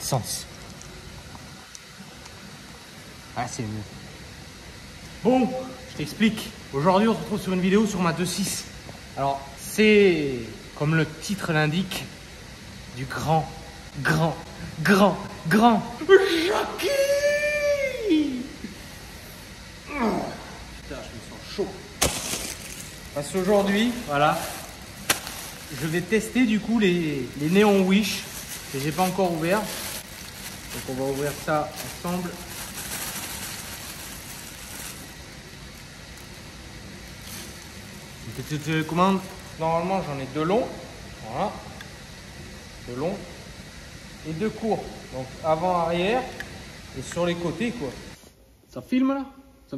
sens. Ah, c'est mieux. Bon, je t'explique. Aujourd'hui, on se retrouve sur une vidéo sur ma 2.6. Alors, c'est, comme le titre l'indique, du grand Jackie. Putain, je me sens chaud. Parce qu'aujourd'hui, voilà, je vais tester du coup les néons Wish que j'ai pas encore ouvert. Donc on va ouvrir ça ensemble. Commande. Normalement j'en ai deux longs. Voilà. Deux longs et deux courts. Donc avant, arrière et sur les côtés quoi. Ça filme là? Ça.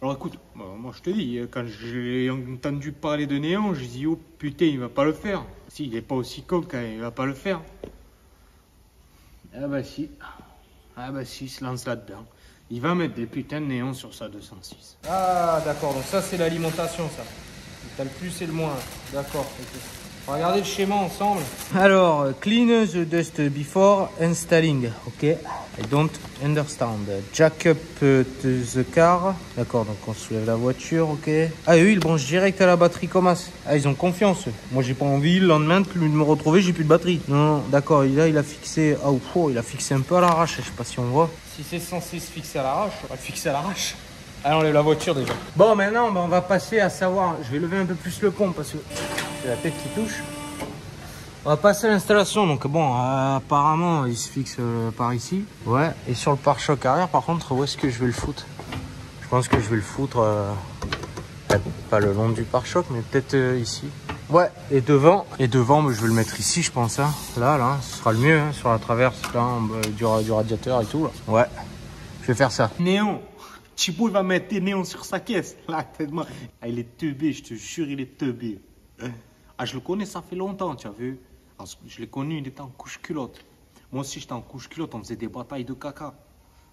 Alors écoute, moi je te dis, quand j'ai entendu parler de néon, j'ai dit oh putain il va pas le faire. Si il est pas aussi con quand il va pas le faire. Ah bah si. Ah bah si, il se lance là-dedans. Il va mettre des putains de néons sur sa 206. Ah d'accord, donc ça c'est l'alimentation ça. T'as le plus et le moins. D'accord. On va regarder le schéma ensemble. Alors, clean the dust before installing. Ok. I don't understand. Jack up the car. D'accord, donc on soulève la voiture. Ok. Ah, eux, ils branchent direct à la batterie comme ça. Ah, ils ont confiance. Moi, j'ai pas envie le lendemain de me retrouver, j'ai plus de batterie. Non, d'accord. Là, il a fixé. Ah, il a fixé un peu à l'arrache. Je sais pas si on voit. Si c'est censé se fixer à l'arrache, on va le fixer à l'arrache. Allez, on enlève la voiture déjà. Bon, maintenant, on va passer à savoir. Je vais lever un peu plus le pont parce que j'ai la tête qui touche. On va passer à l'installation. Donc, bon, apparemment, il se fixe par ici. Ouais. Et sur le pare-choc arrière, par contre, où est-ce que je vais le foutre? Je pense que je vais le foutre pas le long du pare-choc, mais peut-être ici. Ouais. Et devant, mais je vais le mettre ici, je pense. Hein. Là, ce sera le mieux hein, sur la traverse là, du radiateur et tout. Là. Ouais. Je vais faire ça. Néon. Chipo il va mettre des néons sur sa caisse. Là, tellement. Ah, il est teubé, je te jure, il est teubé. Ah, je le connais, ça fait longtemps, tu as vu. Je l'ai connu, il était en couche-culotte. Moi aussi, j'étais en couche-culotte, on faisait des batailles de caca.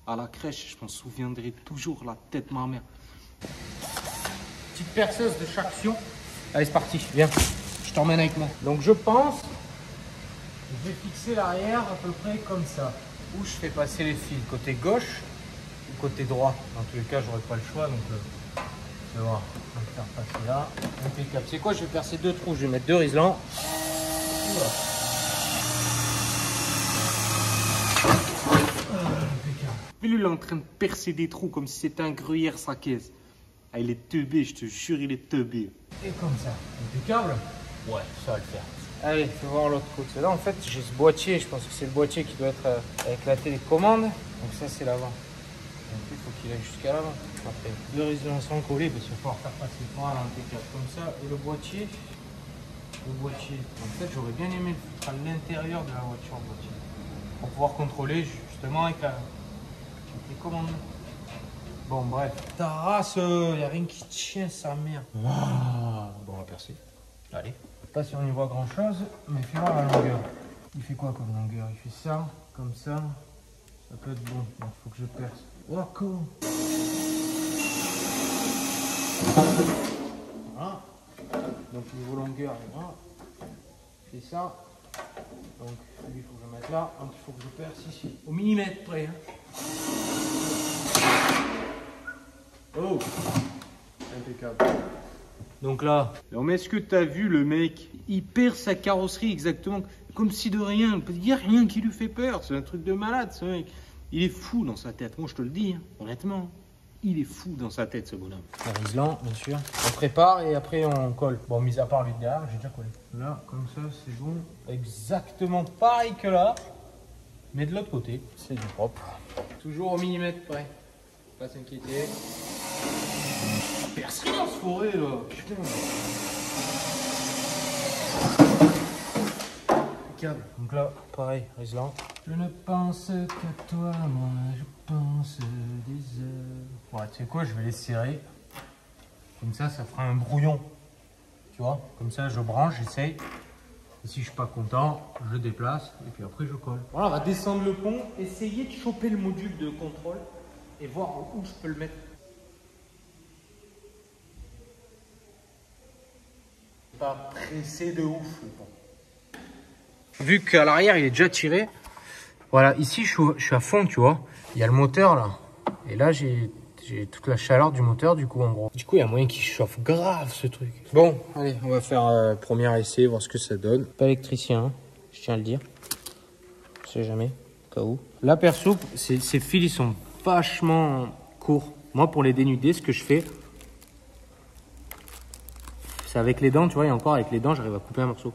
À la crèche, je m'en souviendrai toujours, la tête de ma mère. Petite perceuse de chaque fion. Allez, c'est parti, viens. Je t'emmène avec moi. Donc, je pense, je vais fixer l'arrière à peu près comme ça. Où je fais passer les fils, côté gauche ou côté droit. Dans tous les cas, j'aurai pas le choix, donc je vais voir. On va le faire passer là. Impeccable. C'est quoi? Je vais percer deux trous. Je vais mettre deux riselants. Voilà. Lui, il est en train de percer des trous comme si c'était un gruyère sa caisse. Ah, il est teubé, je te jure, il est teubé. Et comme ça. Impeccable? Ouais, ça va le faire. Allez, fais voir l'autre côté. Là, en fait, j'ai ce boîtier. Je pense que c'est le boîtier qui doit être avec la télécommande. Donc ça, c'est l'avant. Donc il faut qu'il aille jusqu'à l'avant. Après, deux riselants sont collés parce qu'il va falloir faire passer le point à l'impeccable comme ça. Et le boîtier. En fait, j'aurais bien aimé le foutre à l'intérieur de la voiture, le boîtier. Pour pouvoir contrôler justement avec les commandes. Bon, bref. Ta race, il n'y a rien qui tient sa mère. Ah, bon, on va percer. Allez. Je sais pas si on y voit grand chose, mais fais voir la longueur. Il fait quoi comme longueur? Il fait ça, comme ça. Ça peut être bon. Il faut que je perce. Oh, cool. Voilà. Donc, niveau longueur, voilà. Je fais ça. Donc, lui, il faut que je mette là. Donc, il faut que je perce ici. Au millimètre près. Hein. Oh, impeccable. Donc là, mais est-ce que tu as vu le mec? Il perd sa carrosserie exactement comme si de rien. Il n'y a rien qui lui fait peur. C'est un truc de malade, ce mec. Il est fou dans sa tête. Moi, je te le dis, hein, honnêtement. Il est fou dans sa tête, ce bonhomme. Un riselant, bien sûr. On prépare et après, on colle. Bon, mis à part lui de derrière, j'ai déjà collé. Là, comme ça, c'est bon. Exactement pareil que là. Mais de l'autre côté, c'est du propre. Toujours au millimètre près. Pas s'inquiéter. Perce rien ce forêt là. Putain. Impeccable. Donc là, pareil, riselant. Je ne pense qu'à toi, moi, je pense des heures. Ouais, tu sais quoi, je vais les serrer. Comme ça fera un brouillon. Tu vois, comme ça, je branche, j'essaye. Et si je suis pas content, je le déplace et puis après, je colle. Voilà, on va descendre le pont, essayer de choper le module de contrôle et voir où je peux le mettre. Pas pressé de ouf. Vu qu'à l'arrière, il est déjà tiré. Voilà, ici je suis à fond, tu vois. Il y a le moteur là. Et là j'ai toute la chaleur du moteur du coup en gros. Du coup il y a moyen qu'il chauffe grave ce truc. Bon, allez, on va faire premier essai, voir ce que ça donne. Pas électricien, hein, je tiens à le dire. Je sais jamais, au cas où. Là perso, ces fils ils sont vachement courts. Moi pour les dénuder, ce que je fais, c'est avec les dents, tu vois, et encore avec les dents j'arrive à couper un morceau.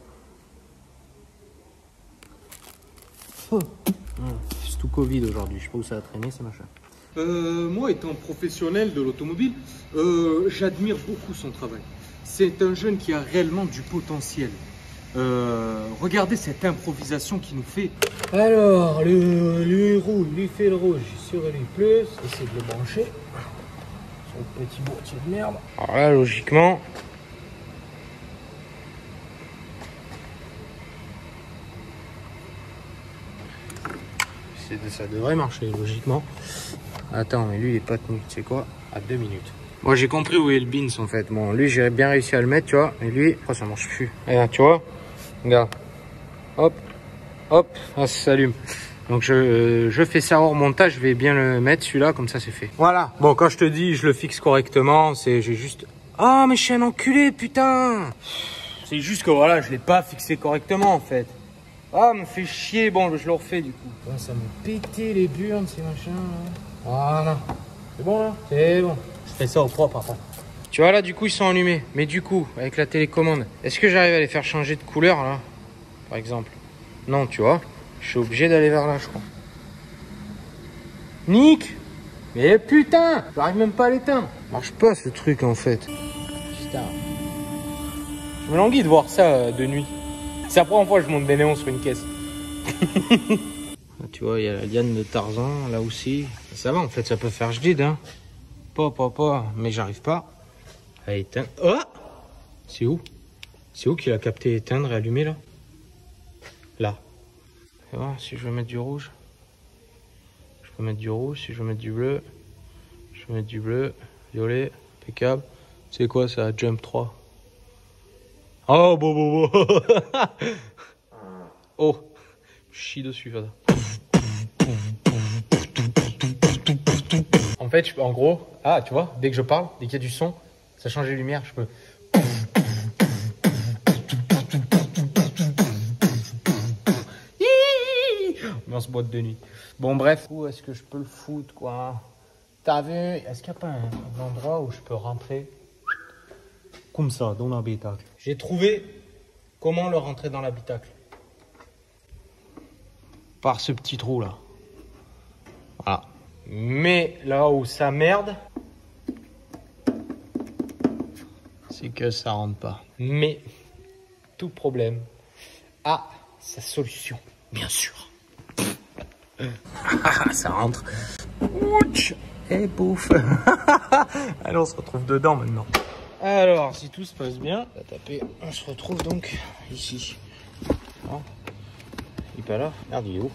Oh. C'est tout Covid aujourd'hui, je sais pas où ça va traîner ces machins. Moi, étant professionnel de l'automobile, j'admire beaucoup son travail. C'est un jeune qui a réellement du potentiel. Regardez cette improvisation qu'il nous fait. Alors, le rouge, lui fait le rouge sur lui plus, essayer de le brancher sur le petit boîtier de merde. Alors là, logiquement, ça devrait marcher, logiquement. Attends, mais lui, il est pas tenu, tu sais quoi, à 2 minutes. Moi, j'ai compris où est le bins, en fait. Bon, lui, j'ai bien réussi à le mettre, tu vois. Et lui, oh, ça marche plus. Regarde, tu vois, regarde. Hop, hop, ah, ça s'allume. Donc, je fais ça hors montage. Je vais bien le mettre, celui-là, comme ça, c'est fait. Voilà. Bon, quand je te dis, je le fixe correctement, j'ai juste... Ah, mais je suis un enculé, putain. C'est juste que, voilà, je l'ai pas fixé correctement, en fait. Ah, me fait chier. Bon, je le refais, du coup. Ouais, ça me pétait les burnes, ces machins, là. Voilà. C'est bon, là? C'est bon. Je fais ça au propre, après. Tu vois, là, du coup, ils sont allumés. Mais du coup, avec la télécommande, est-ce que j'arrive à les faire changer de couleur, là? Par exemple. Non, tu vois. Je suis obligé d'aller vers là, je crois. Nick! Mais putain! J'arrive même pas à l'éteindre. Marche pas, ce truc, en fait. Putain. Je me languis de voir ça de nuit. C'est la première fois que je monte des néons sur une caisse. Tu vois, il y a la liane de Tarzan, là aussi. Ça va, en fait, ça peut faire jadid, hein. Pas, mais j'arrive pas à éteindre. Oh! C'est où? C'est où qu'il a capté éteindre et allumer, là? Là. Tu vois, si je veux mettre du rouge. Je peux mettre du rouge, si je veux mettre du bleu. Je peux mettre du bleu, violet, impeccable. C'est quoi, ça? Jump 3. Oh, bon. Oh, je chie dessus, ça. En fait, en gros, ah, tu vois, dès que je parle, dès qu'il y a du son, ça change les lumières, je peux... Dans ce boîte de nuit. Bon, bref. Où est-ce que je peux le foutre, quoi? T'as vu? Est-ce qu'il n'y a pas un endroit où je peux rentrer comme ça, dans l'habitacle? J'ai trouvé comment le rentrer dans l'habitacle. Par ce petit trou là. Voilà. Mais là où ça merde, c'est que ça rentre pas. Mais tout problème a sa solution, bien sûr. Ça rentre. Ouch. Et pouf. Allez, on se retrouve dedans maintenant. Alors, si tout se passe bien, on va taper. On se retrouve donc ici. Non, il est pas là. Merde, il est où?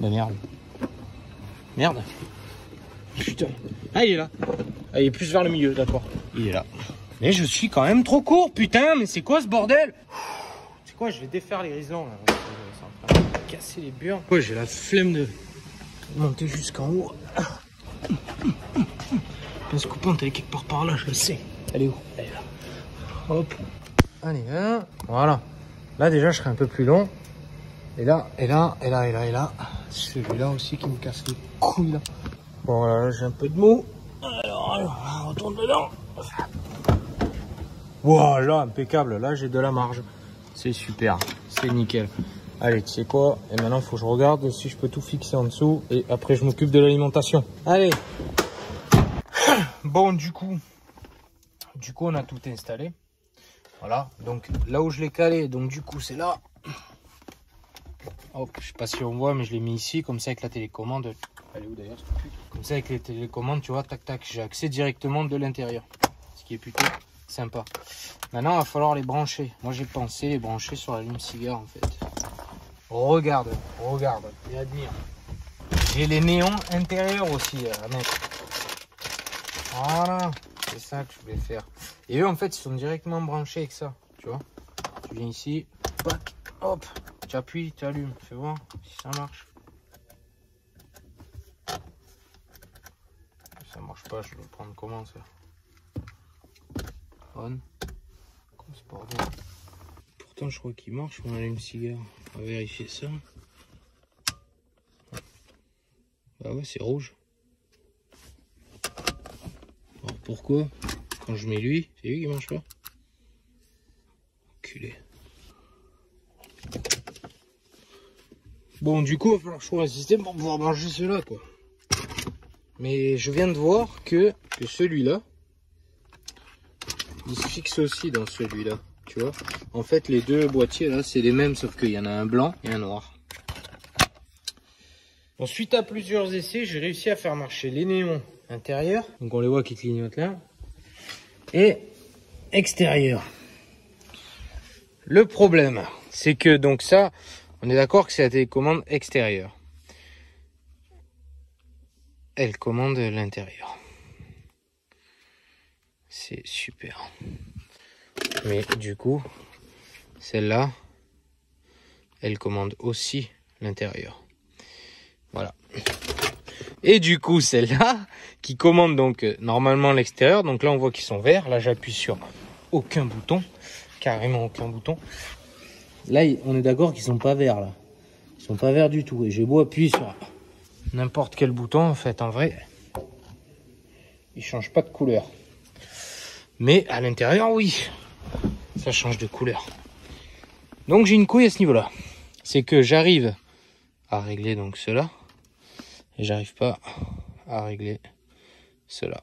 Bah merde. Merde. Putain. Ah, il est là. Ah, il est plus vers le milieu, d'accord. Il est là. Mais je suis quand même trop court, putain. Mais c'est quoi ce bordel? C'est quoi? Je vais défaire les grisons là. C'est en train de casser les burnes. Ouais, j'ai la flemme de monter jusqu'en haut. Pince coupante, elle est quelque part par là, je le sais. Elle est où? Elle est là. Hop. Allez, hein. Voilà. Là, déjà, je serai un peu plus long. Et là. Celui-là aussi qui me casse les couilles, là. Bon, là, j'ai un peu de mou. Alors, on retourne dedans. Voilà, impeccable. Là, j'ai de la marge. C'est super. C'est nickel. Allez, tu sais quoi? Et maintenant, il faut que je regarde si je peux tout fixer en dessous. Et après, je m'occupe de l'alimentation. Allez. Bon, du coup, on a tout installé. Voilà. Donc, là où je l'ai calé, donc du coup, c'est là. Hop, je sais pas si on voit, mais je l'ai mis ici. Comme ça, avec la télécommande. Elle est où d'ailleurs? Comme ça, avec les télécommandes, tu vois, tac, tac, j'ai accès directement de l'intérieur. Ce qui est plutôt sympa. Maintenant, il va falloir les brancher. Moi, j'ai pensé les brancher sur l'allume-cigare, en fait. Regarde et admire. J'ai les néons intérieurs aussi à mettre. Voilà, c'est ça que je voulais faire. Et eux, en fait, ils sont directement branchés avec ça. Tu vois, tu viens ici, pac, hop, tu appuies, tu allumes. Fais voir si ça marche. sais pas, je dois le prendre comment ça? On. Comme c'est bordel. Pourtant je crois qu'il marche mon allume-cigare. On va vérifier ça. Bah ouais, c'est rouge. Alors pourquoi? Quand je mets lui, c'est lui qui marche pas? Enculé. Bon, du coup, il va falloir que je trouve un système pour pouvoir brancher cela, quoi. Mais je viens de voir que celui-là, il se fixe aussi dans celui-là, tu vois. En fait, les deux boîtiers, là, c'est les mêmes, sauf qu'il y en a un blanc et un noir. Bon, suite à plusieurs essais, j'ai réussi à faire marcher les néons intérieurs. Donc, on les voit qui clignotent là. Et extérieur. Le problème, c'est que, donc ça, on est d'accord que c'est la télécommande extérieure. Elle commande l'intérieur. C'est super. Mais du coup, celle-là, elle commande aussi l'intérieur. Voilà. Et du coup, celle-là, qui commande donc normalement l'extérieur. Donc là, on voit qu'ils sont verts. Là, j'appuie sur aucun bouton. Carrément aucun bouton. Là, on est d'accord qu'ils sont pas verts, là. Ils sont pas verts du tout. Et j'ai beau appuyer sur n'importe quel bouton, en fait, en vrai, il change pas de couleur. Mais à l'intérieur, oui, ça change de couleur. Donc j'ai une couille à ce niveau-là. C'est que j'arrive à régler donc cela. Et j'arrive pas à régler cela.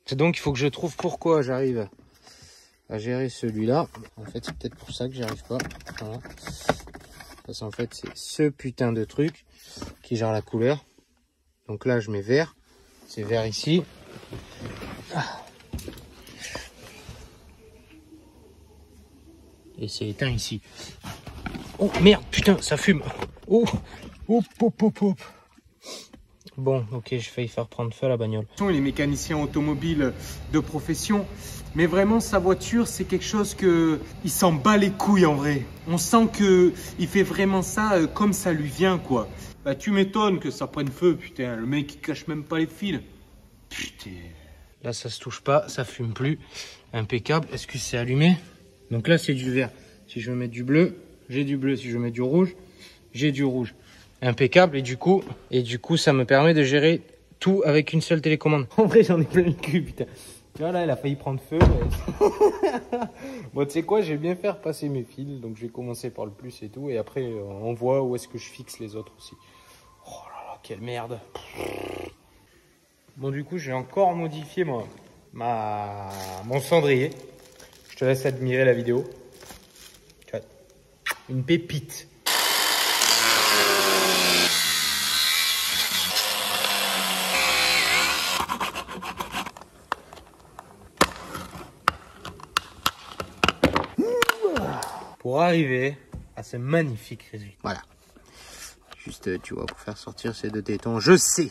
C'est donc il faut que je trouve pourquoi j'arrive à gérer celui-là. En fait, c'est peut-être pour ça que j'y arrive pas. Voilà. Parce qu'en fait, c'est ce putain de truc qui gère la couleur. Donc là, je mets vert. C'est vert ici. Ah. Et c'est éteint ici. Oh merde, putain, ça fume. Oh, hop, hop, hop, hop. Bon, ok, j'ai failli faire prendre feu à la bagnole. Il est mécanicien automobile de profession, mais vraiment sa voiture, c'est quelque chose que il s'en bat les couilles en vrai. On sent que il fait vraiment ça comme ça lui vient, quoi. Bah tu m'étonnes que ça prenne feu, putain. Le mec il cache même pas les fils. Putain. Là, ça se touche pas, ça fume plus. Impeccable. Est-ce que c'est allumé? Donc là, c'est du vert. Si je veux mettre du bleu, j'ai du bleu. Si je veux mettre du rouge, j'ai du rouge. Impeccable. Et du coup, ça me permet de gérer tout avec une seule télécommande. En vrai, j'en ai plein le cul, putain. Tu vois, là, elle a failli prendre feu. Mais... bon, tu sais quoi, je vais bien faire passer mes fils. Donc, je vais commencer par le plus et tout. Et après, on voit où est-ce que je fixe les autres aussi. Oh là là, quelle merde. Bon, du coup, j'ai encore modifié mon cendrier. Je te laisse admirer la vidéo. Tu vois, une pépite. Pour arriver à ce magnifique résultat. Voilà. Juste, tu vois, pour faire sortir ces deux tétons. Je sais.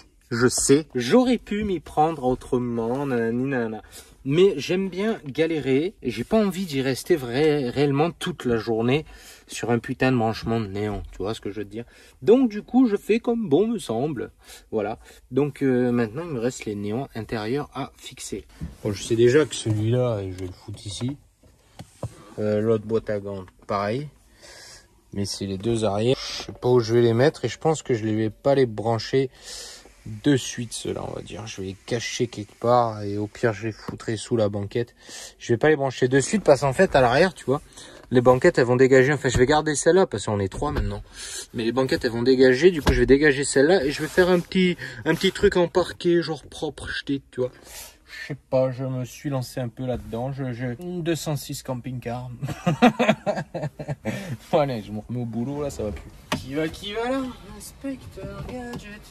J'aurais pu m'y prendre autrement, nanana. Mais j'aime bien galérer et j'ai pas envie d'y rester réellement toute la journée sur un putain de branchement de néon. Tu vois ce que je veux te dire? Donc du coup, je fais comme bon me semble. Voilà. Donc maintenant, il me reste les néons intérieurs à fixer. Bon, je sais déjà que celui-là, je vais le foutre ici. L'autre boîte à gants, pareil. Mais c'est les deux arrières. Je sais pas où je vais les mettre et je pense que je ne vais pas les brancher de suite, ceux-là, on va dire. Je vais les cacher quelque part et au pire, je les foutrai sous la banquette. Je vais pas les brancher de suite parce qu'en fait, à l'arrière, tu vois, les banquettes, elles vont dégager. Enfin, je vais garder celle-là parce qu'on est trois maintenant. Mais les banquettes, elles vont dégager. Du coup, je vais dégager celle-là et je vais faire un petit truc en parquet, genre propre, jeté, tu vois. Je sais pas, je me suis lancé un peu là-dedans. J'ai 206 camping-car. Voilà, je me remets au boulot, là, ça va plus. Qui va là? Inspecteur Gadget.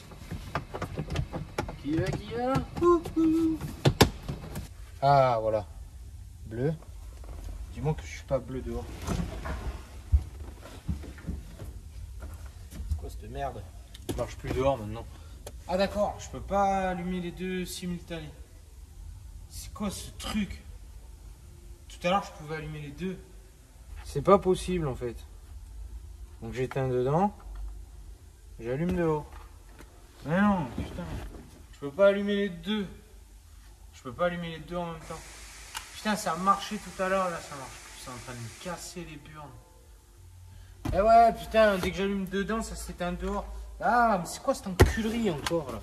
Qui va là? Ah, voilà. Bleu. Dis-moi que je suis pas bleu dehors. C'est quoi cette merde? Ça marche plus dehors maintenant. Ah d'accord, je peux pas allumer les deux simultanés. C'est quoi ce truc? Tout à l'heure je pouvais allumer les deux. C'est pas possible en fait. Donc j'éteins dedans. J'allume dehors. Mais non, putain. Je peux pas allumer les deux. Je peux pas allumer les deux en même temps. Putain, ça a marché tout à l'heure, là, ça marche. C'est en train de me casser les burnes. Eh ouais, putain, dès que j'allume dedans, ça s'éteint dehors. Ah, mais c'est quoi cette enculerie encore, là?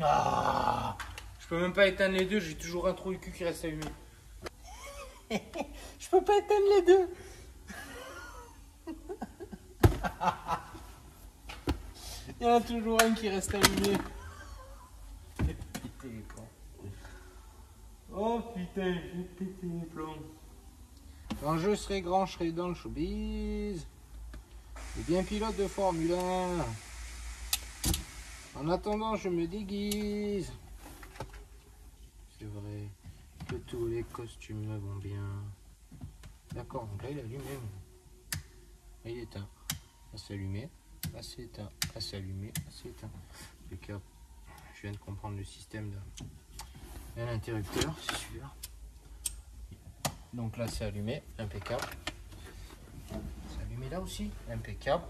Ah, je peux même pas éteindre les deux, j'ai toujours un trou du cul qui reste allumé. Je peux pas éteindre les deux. Il y en a toujours un qui reste allumé. Péter les plombs. Oh putain, j'ai pété les plombs. Quand je serai grand, je serai dans le showbiz. Et bien pilote de Formule 1. En attendant, je me déguise. C'est vrai que tous les costumes me vont bien. D'accord, donc là il est allumé. Là il est éteint. Là c'est allumé. Là c'est éteint. Là c'est allumé. Là c'est éteint. Je viens de comprendre le système de l'interrupteur, c'est sûr. Donc là c'est allumé, impeccable. C'est allumé là aussi, impeccable.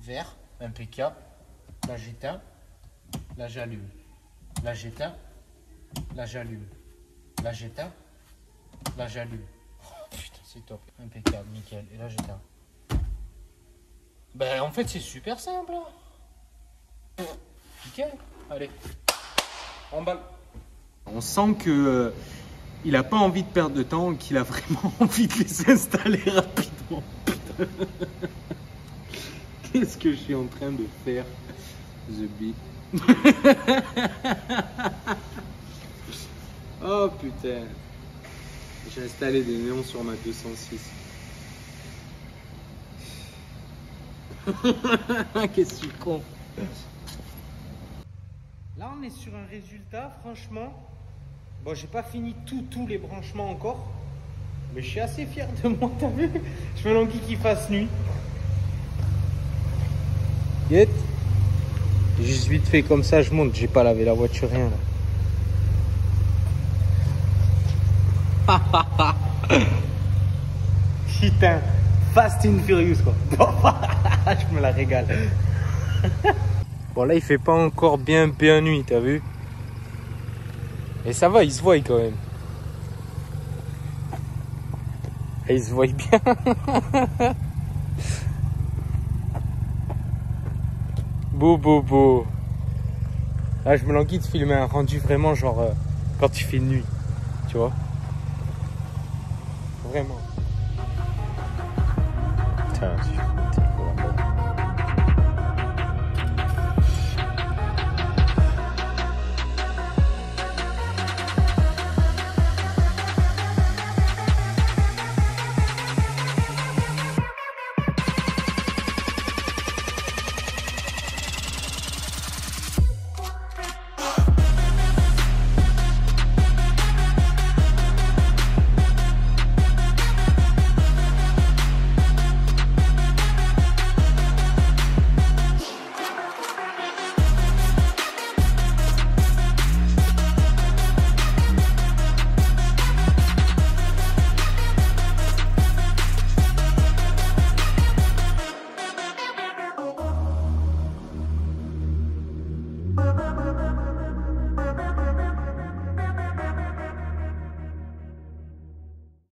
Vert, impeccable. Là j'éteins. Là j'allume. Là j'éteins. Là j'allume. Là j'éteins. Là j'allume. Oh, putain, c'est top. Impeccable, nickel. Et là j'éteins. Ben en fait c'est super simple. Hein. Nickel. Allez. Emballe. On sent que il a pas envie de perdre de temps, qu'il a vraiment envie de les installer rapidement. Putain. Qu'est-ce que je suis en train de faire, The Bee? Oh putain. J'ai installé des néons sur ma 206. Qu'est-ce que je suis con. Là on est sur un résultat, franchement. Bon, j'ai pas fini tous les branchements encore. Mais je suis assez fier de moi, t'as vu? Je me languis qu'il fasse nuit. Get. Juste vite fait comme ça, je monte. J'ai pas lavé la voiture, rien là. Putain, Fast and Furious quoi. Je me la régale. Bon là il fait pas encore bien nuit, t'as vu? Et ça va, il se voit quand même. Et il se voit bien. Beau. Là je me languis de filmer un rendu vraiment genre quand il fait nuit. Tu vois? Vraiment. Putain,